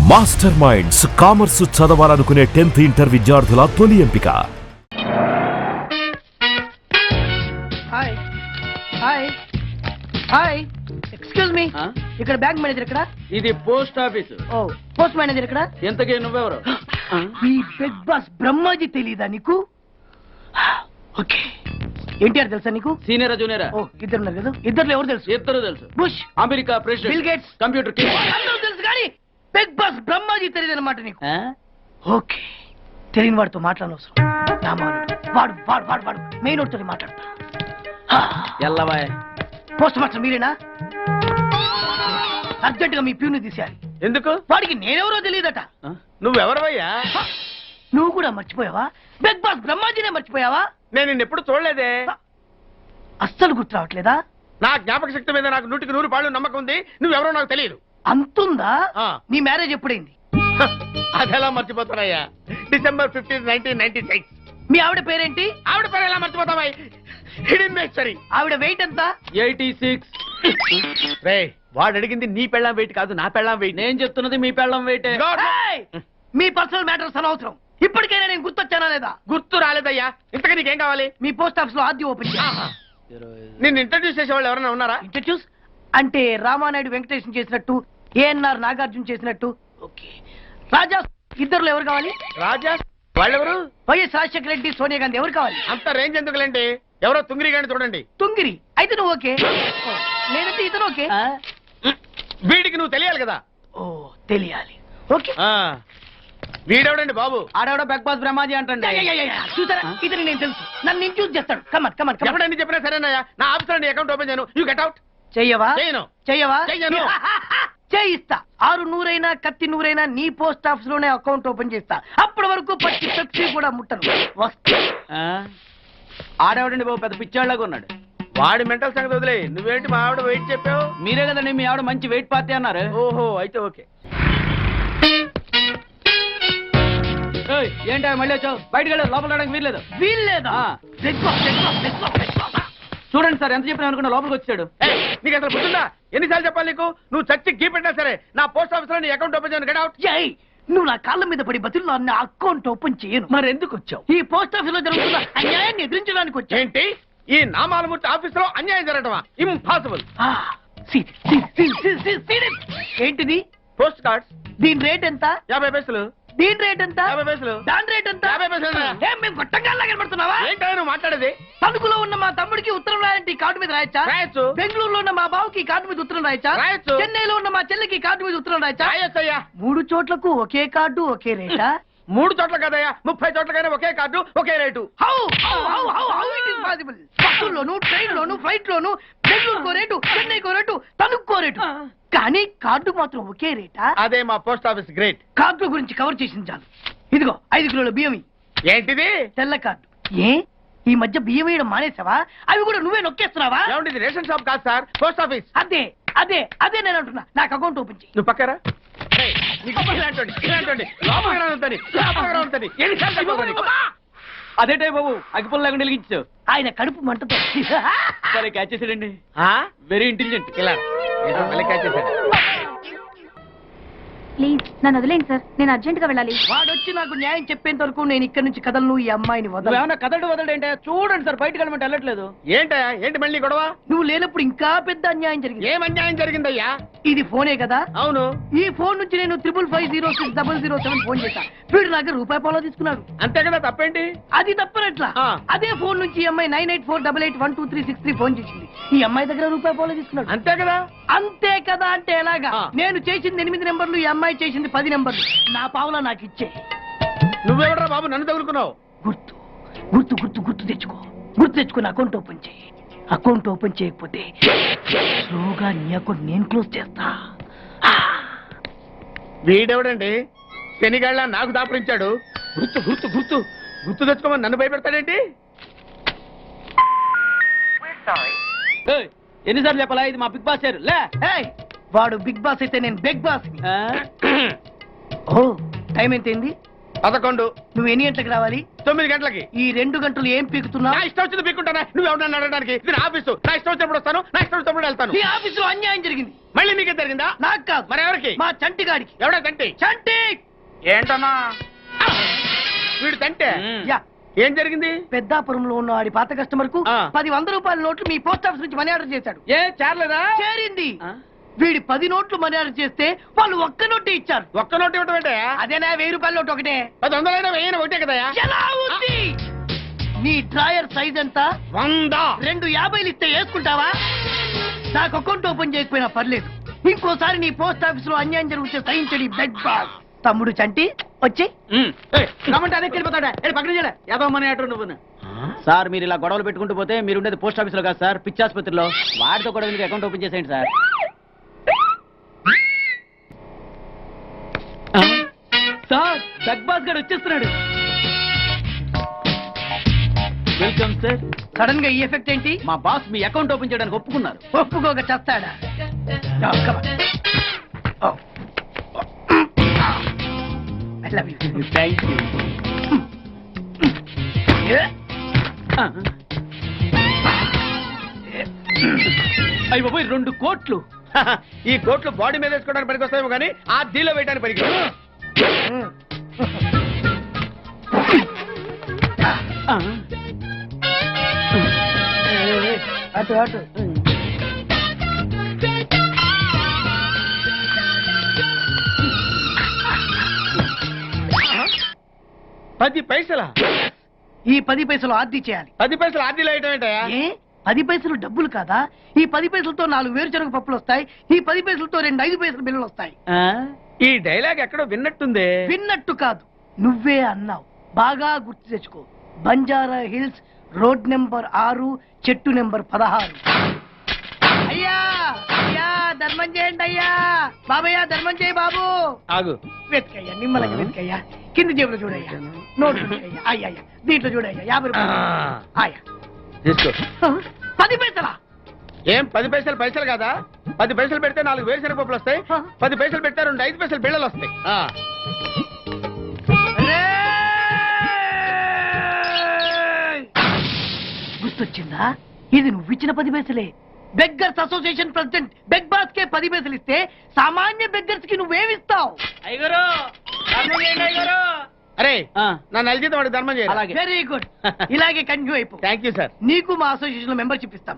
Master minds commerce చదవాలనుకునే 10th inter విద్యార్థుల తొలి ఎంపిక. Hi hi hi excuse me, ఇక్కడ బ్యాంక్ మేనేజర్ ఇక్కడ. ఇది పోస్ట్ ఆఫీస్. ఓ పోస్ట్ మేనేజర్ ఇక్కడ. ఎంతకీ నువ్వెవరు? ఈ బిగ్ బాస్ బ్రహ్మాజీ తెలీదా నీకు? ఓకే, ఎన్టీఆర్ తెలుసా నీకు? సీనియరా జూనియరా? ఓ ఇద్దరు ఉన్నారు కదా, ఇద్దరు ఎవరు తెలుసు? ఇద్దరు తెలుసు. Bush, America president, bill gates, computer king. అందరూ తెలుసు కానీ బిగ్ బాస్ బ్రహ్మాజీ తెలియదు అనమాట నీకు. ఓకే, తెలియని వాడితో మాట్లాడనవసరం. వాడు వాడు వాడు వాడు మెయిన్ వాడితో మాట్లాడతా. ఎల్లవాయ్. పోస్ట్ మాస్టర్ మీరేనా? అర్జెంట్ గా మీ ప్యూని తీసేయాలి. ఎందుకు? వాడికి నేనెవరో తెలియదట. నువ్వెవరవయ్యా? నువ్వు కూడా మర్చిపోయావా? బిగ్ బాస్ బ్రహ్మాజీనే మర్చిపోయావా? నేను నిన్నెప్పుడు చూడలేదే. అస్సలు గుర్తు రావట్లేదా? నా జ్ఞాపక శక్తి మీద నాకు 100కి 100 నమ్మకం ఉంది. నువ్వెవరో నాకు తెలియదు. అంతుందా? ఆ. నీ మ్యారేజ్ ఎప్పుడైంది? అదెలా మర్చిపోతానయ్యా? December 15, 1996. మీ ఆవిడ పేరేంటి? ఆవిడ పేరు ఎలా మర్చిపోతావా? హిడెన్మేశ్వరి. ఆవిడ వెయిట్ ఎంత? 86. రే, వాడు అడిగింది నీ పెళ్ళాం వెయిట్ కాదు, నా పెళ్ళాం వెయిట్. నేను చెప్తున్నది మీ పెళ్ళాం వెయిట్. ఏయ్! మీ పర్సనల్ మ్యాటర్స్ అనవసరం. ఇప్పటికైనా నేను గుర్తొచ్చానా లేదా? గుర్తు రాలేదయ్యా. ఇంతగా నీకేం కావాలి? మీ పోస్ట్ ఆఫీస్ లో ఆద్యం ఓపెన్ చేయాలి. నిన్ను ఇంట్రడ్యూస్ చేసే వాళ్ళు ఎవరైనా ఉన్నారా? ఇంట్రడ్యూస్ అంటే రామానాయుడు వెంకటేశం చేసినట్టు, ఏఎన్ఆర్ నాగార్జున చేసినట్టు. ఓకే, రాజా ఇద్దరులో ఎవరు కావాలి? రాజా వాళ్ళెవరు? వైఎస్ రాజశేఖర రెడ్డి, సోనియా గాంధీ ఎవరు కావాలి? అంత రేంజ్ ఎందుకులేండి, ఎవరో తుంగిరి గాని చూడండి. తుంగిరి అయితే నువ్వు ఓకే, లేదంటే ఇతను ఓకే. వీడికి నువ్వు తెలియాలి కదా. ఓ తెలియాలి. ఓకే, వీడెవడండి బాబు? ఆడవిడ బిగ్ బాస్ బ్రహ్మాజీ అంటే చూసారా, ఇతను నేను తెలుసు. నన్ను ఇంట్రూస్ చేస్తాడు. Come on come on come on. ఎవడని చెప్పినా సరేనయ్యా. నా ఆఫీస్ లో అకౌంట్ ఓపెన్ చేయను. You get out. చెయ్యవా? చేయను. చెయ్యవా? చెయ్యను. చేయిస్తా. 6 నూరైనా కత్తి నూరైనా నీ పోస్ట్ ఆఫీస్ లోనే అకౌంట్ ఓపెన్ చేస్తా. అప్పటి వరకు పచ్చి పెప్సీ కూడా ముట్టను. వస్తా. ఆడేవాడండి బాబు, పెద్ద పిచ్చాళ్ళగా ఉన్నాడు. వాడి మెంటల్ సంగతి వదిలే. నువ్వేంటి మా ఆవిడ వెయిట్ చెప్పావు? మీరే కదండి మీ ఆవిడ మంచి వెయిట్ పార్టీ అన్నారు. ఓహో, అయితే ఓకే. ఏంటో మళ్ళీ వచ్చావు? బయటకు వెళ్ళదు, లోపల రావడానికి వీల్లేదు. వీల్లేదా? చూడండి సార్, ఎంత చెప్పినా అనుకున్నా లోపలికి వచ్చాడు. నీకు అసలు గుర్తుందా? ఎన్నిసార్లు చెప్పాలి నీకు? నువ్వు చచ్చి గీ పెట్టినా సరే నా పోస్ట్ ఆఫీస్ లో నీ అకౌంట్ ఓపెన్ చేయను. Get out. ఏయ్, నువ్వు నా కాళ్ళ మీద పడి బతుల్లో నా అకౌంట్ ఓపెన్ చేయను. మరి ఎందుకు వచ్చావు? ఈ పోస్ట్ ఆఫీస్ లో జరుగుతున్న అన్యాయాన్ని ఎదిరించడానికి వచ్చా. ఏంటి? ఈ నామాలమూర్తి ఆఫీస్ లో అన్యాయం జరగటమా? ఇంపాసిబుల్. ఏంటిది? Post cards. దీని రేట్ ఎంత? 50 పైసలు. దీని రేట్ ఎంత? 50 పైసలు. దాని రేట్ ఎంత? 50 పైసలు. ఏం మేము గొట్టంగాల్లా కనబడుతున్నావా? ఏంటో నువ్వు మాట్లాడేది? తణుకులో ఉన్న మా తమ్ముడికి ఉత్తరం రాయంటే ఈ కార్డు మీద రాయచ్చా? రాయొచ్చు. బెంగళూరులో ఉన్న మా బావుకి ఈ కార్డు మీద ఉత్తరం రాయచ్చా? రాయొచ్చు. చెన్నైలో ఉన్న మా చెల్లికి ఈ కార్డు మీద ఉత్తరం రాయచ్చా? రాయొచ్చయ్యా. 3 చోట్లకు ఒకే కార్డు ఒకే రేటా? 3 చోట్ల కదయ్యా, 30 చోట్లకైనా ఒకే కార్డు ఒకే రేటు. బస్సుల్లోను, ట్రైన్ లోను, ఫ్లైట్ లోను బెంగళూరుకో రేటు, చెన్నైకో రేటు, తణుక్కో రేటు, కానీ కార్డు మాత్రం ఒకే రేటా? అదే మా పోస్ట్ ఆఫీస్ గ్రేట్. కార్డు గురించి కవర్ చేసింది చాలు. ఇదిగో 5 కిలోల బియ్యం. ఏంటిది? తెల్ల కార్డు. ఏ ఈ మధ్య బియ్యం వేయడం మానేసావా? అవి కూడా నువ్వే నొక్కేస్తున్నావా? ఏమండి, ఇది రేషన్ షాప్ కాదు సార్, పోస్ట్ ఆఫీస్. అదే అదే అదే నేను అంటున్నా. నాకు అకౌంట్ ఓపెన్ చేయి. నువ్వు పక్కరా. అదేటే బాబు, అగ్గిపుల్ల లేకుండా వెలిగించావు. ఆయన కడుపు మంటతో సరే, క్యాచ్ చేసాడండి. Very intelligent. ఇలా క్యాచ్ చేశాడు. ప్లీజ్ నన్ను వదిలేండి సార్, నేను అర్జెంట్ గా వెళ్ళాలి. వాడొచ్చి నాకు న్యాయం చెప్పేంత వరకు నేను ఇక్కడ నుంచి కదలను. ఈ అమ్మాయిని వదలను. ఏమన్నా కదడు ఏంటే? చూడండి సార్, బయటకు వెళ్ళమంటే వెళ్ళట్లేదు. ఏంటా? ఏంటి మళ్ళీ గొడవ? నువ్వు లేనప్పుడు ఇంకా పెద్ద అన్యాయం జరిగింది. ఏం అన్యాయం జరిగిందయ్యా? ఇది ఫోనే కదా? అవును. ఈ ఫోన్ నుంచి నేను 555060007 ఫోన్ చేశా. వీడు నాకు ₹1 తీసుకున్నాడు. అంతే కదా, తప్పేంటి? అది తప్పనట్లా. ఆ. అదే ఫోన్ నుంచి ఈ అమ్మాయి 9848812363 ఫోన్ చేసింది. ఈ అమ్మాయి దగ్గర ₹1 తీసుకున్నాడు. అంతే కదా. అంతే కదా అంటే ఎలాగా? ఆ. నేను చేసింది 8 నెంబర్లు, ఈ అమ్మాయి చేసింది 10 నెంబర్లు. నా పావులా నాకు ఇచ్చే. నువ్వెవడరా బాబు నన్ను తగులుకున్నావు? గుర్తు గుర్తు గుర్తు గుర్తు తెచ్చుకో. గుర్తు తెచ్చుకుని అకౌంట్ ఓపెన్ చేయి. అకౌంట్ ఓపెన్ చేయకపోతే స్లోగా నీ అకౌంట్ నేను క్లోజ్ చేస్తా. వీడెవడండి శనిగాళ్ళ నాకు దాపరించాడు? గుర్తు గుర్తు గుర్తు గుర్తు తెచ్చుకోమని నన్ను భయపెడతాడేంటి? ఎన్నిసార్లు చెప్పాలా? ఇది మా బిగ్ బాస్ సార్. లే, వాడు బిగ్ బాస్ అయితే నేను బిగ్ బాస్. ఓ టైం ఎంతైంది? 11. నువ్వు ఎన్ని గంటలకు రావాలి? 9 గంటలకి. ఈ 2 గంటలు ఏం పీకుతున్నా? నా ఇష్టం వచ్చింది పీక్కుంటానా? నువ్వు ఎవరన్నా అడగడానికి? ఇది నా ఆఫీసు. నా ఇష్టం వచ్చినప్పుడు వస్తాను, నా ఇష్టం వచ్చినప్పుడు వెళ్తాను. ఈ ఆఫీసులో అన్యాయం జరిగింది. మళ్ళీ మీకే జరిగిందా? నాకు కాదు, మరి ఎవరికి? మా చంటి గాడికి. ఎవడా తంటి? చంటి ఏంటన్నా వీడు తంటే? యా, ఏం జరిగింది? పెద్దాపురంలో ఉన్న వాడి పాత కస్టమర్ కు ఆ. 10 రూపాయల నోట్లు మీ పోస్ట్ ఆఫీస్ నుంచి మనీ ఆర్డర్ చేశాడు. ఏ చేరలేదా? చేరింది. వీడి 10 నోట్లు మనీ ఆర్డర్ చేస్తే వాళ్ళు ఒక్క నోటే ఇచ్చారు. ఒక్క నోటు ఇవ్వటం ఏంటే? అదేనా 1000 రూపాయల నోటు ఒకటే. 10 1000 ఒకటే కదా? ఎలా ఉంది? నీ డ్రాయర్ సైజ్ ఎంత? 100. 2 50 ఇస్తే వేసుకుంటావా? నాకు అకౌంట్ ఓపెన్ చేయకపోయినా పర్లేదు, ఇంకోసారి నీ పోస్ట్ ఆఫీస్ లో అన్యాయం జరిగితే సహించడి బెగ్ బాస్. తమ్ముడు చంటి వచ్చి రమ్మంటే అదే వెళ్ళిపోతాడా? పక్కన చేయలే ఏదో మనీ ఆర్డర్ నువ్వు. సార్ మీరు ఇలా గొడవలు పెట్టుకుంటూ పోతే మీరు ఉండేది పోస్ట్ ఆఫీస్ లో కాదు సార్, పిచ్చి ఆసుపత్రిలో. వాడితో కూడా మీకు అకౌంట్ ఓపెన్ చేసేయండి సార్. సార్ బెగ్ బాస్ గారు వచ్చేస్తున్నాడు. Welcome sir. సడన్ గా ఈ ఎఫెక్ట్ ఏంటి? మా బాస్ మీ అకౌంట్ ఓపెన్ చేయడానికి ఒప్పుకున్నారు. ఒప్పుకోక చస్తాడా? No, come on. Oh. I love you. Thank you. Yeah. అయ్యి బాబోయ్ 2 కోట్లు. ఈ కోట్లు బాడీ మీద వేసుకోవడానికి పనికి వస్తాయేమో కానీ ఆ డీలో వేయడానికి పనికి. అటు అటు. పది పైసలా? ఈ 10 పైసలు ఆర్డీ చేయాలి. 10 పైసలు ఆర్డీలో వేయటం ఏంటయా? ఏ 10 పైసలు డబ్బులు కాదా? ఈ 10 పైసలతో 4 వేరుశనగ పప్పులు వస్తాయి. ఈ 10 పైసలతో 2 5 పైసల బిల్లులు వస్తాయి. ఈ డైలాగ్ ఎక్కడో విన్నట్టుంది. విన్నట్టు కాదు, నువ్వే అన్నావు. బాగా గుర్తు తెచ్చుకో. బంజారా హిల్స్, రోడ్ నెంబర్ 6, చెట్టు నెంబర్ 16. అయ్యా అయ్యా ధర్మం చేయండి అయ్యా. బాబయ్యా ధర్మం చేయి బాబు. ఆగు. వెతకయ్యా, నిమ్మలంగా వెతకయ్యా. కింది జేబులో చూడయ్యా, నోట్ చూడయ్యా. అయ్యా దీంట్లో చూడయ్యా, 50 రూపాయలు. అయ్యా తీసుకో. 10 పైసలా? ఏం 10 పైసలు పైసలు కాదా? 10 పైసలు పెడితే 4 వేరుశనగ పప్పులు వస్తాయి. 10 పైసలు పెడితే 2 5 పైసలు బిళ్ళలు వస్తాయి. గుర్తొచ్చిందా? ఇది నువ్వు ఇచ్చిన 10 పైసలే. Beggars association president beg boss కే 10 పైసలు ఇస్తే సామాన్య బెగ్గర్స్ కి నువ్వేమిస్తావు? అరే నా నెల జీతం వాడికి ధర్మం చేయాలి. Very good. ఇలాగే కంటిన్యూ అయిపో. Thank you sir. నీకు మా అసోసియేషన్ లో మెంబర్షిప్ ఇస్తాం.